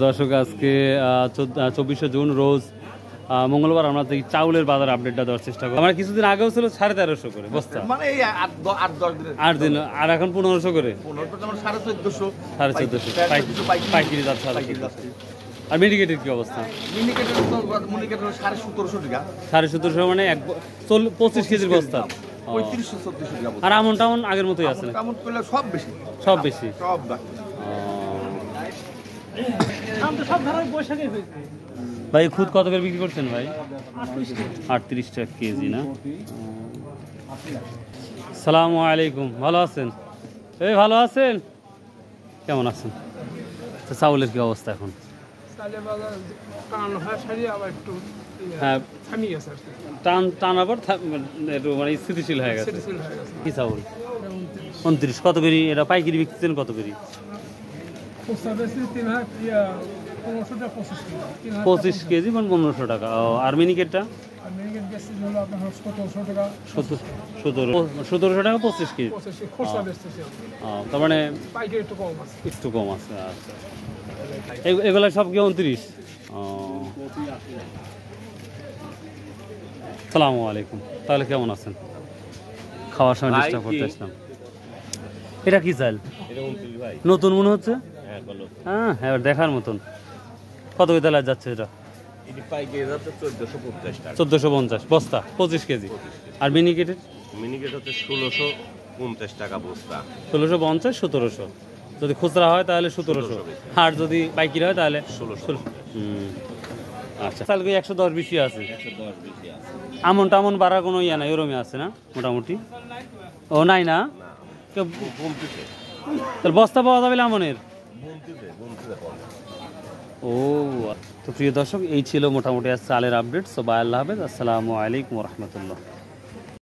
দর্শক আজকে 24শে জুন রোজ মঙ্গলবার আমরা এই চাউলের বাজার আপডেটটা দেওয়ার চেষ্টা করি। আমার কিছুদিন আগেও ছিল 1350 করে বস্তা, মানে এই 8 দিন, আর এখন 1500 করে, 1450 পাইকারি যাচ্ছে। আর মিনিকেটের কি অবস্থা? মিনিকেটের 1750 মানে 25 কেজির বস্তা, 35-36 টাকা। আর আমন টামন আগের মতোই আছে, সব বেশি। ভাই খুদ কত করে বিক্রি করছেন ভাই? 38 টাকা কেজি না? সালামু আলাইকুম, ভালো আছেন? এই ভালো আছেন, কেমন আছেন? চাউলের কি অবস্থা এখন? হ্যাঁ টানার পর একটু মানে স্থিতিশীল হয়ে গেছে। কি চাউল? 29 কত করি? এটা পাইকারি বিক্রিছেন কত করি? 25 কেজি মানে 1500 টাকা। আর মিনিকেটটা 1700 টাকা 25 কেজি। তার মানে একটু কম আছে। আচ্ছা, এগুলা সব কি 29? সালামু আলাইকুম, তাহলে কেমন আছেন? খাওয়ার সময় ডিস্টার্ব করতে আসলাম। এটা কি চাল? নতুন মনে হচ্ছে। হ্যাঁ এবার দেখার মতন। কত তাহলে যাচ্ছে এটা? 1450 বস্তা 25 কেজি। আর মিনিকেটের? মিনিকেট হচ্ছে 1650 টাকা বস্তা। 1650 1700 যদি খুচরা হয় তাহলে 1700, আর যদি পাইকারি হয় তাহলে 1600। আচ্ছা, তাহলে 110 বেশি আছে। আমন টামন বাড়ার কোনো ইয়া নাই, ওরমই আছে না মোটামুটি? ও নাই না, তাহলে বস্তা পাওয়া যাবে আমনের? ও তো প্রিয় দর্শক, এই ছিল মোটামুটি চালের আপডেট। সো বাই, আল্লাহ হাফেজ, আসসালামু আলাইকুম রহমতুল্লাহ।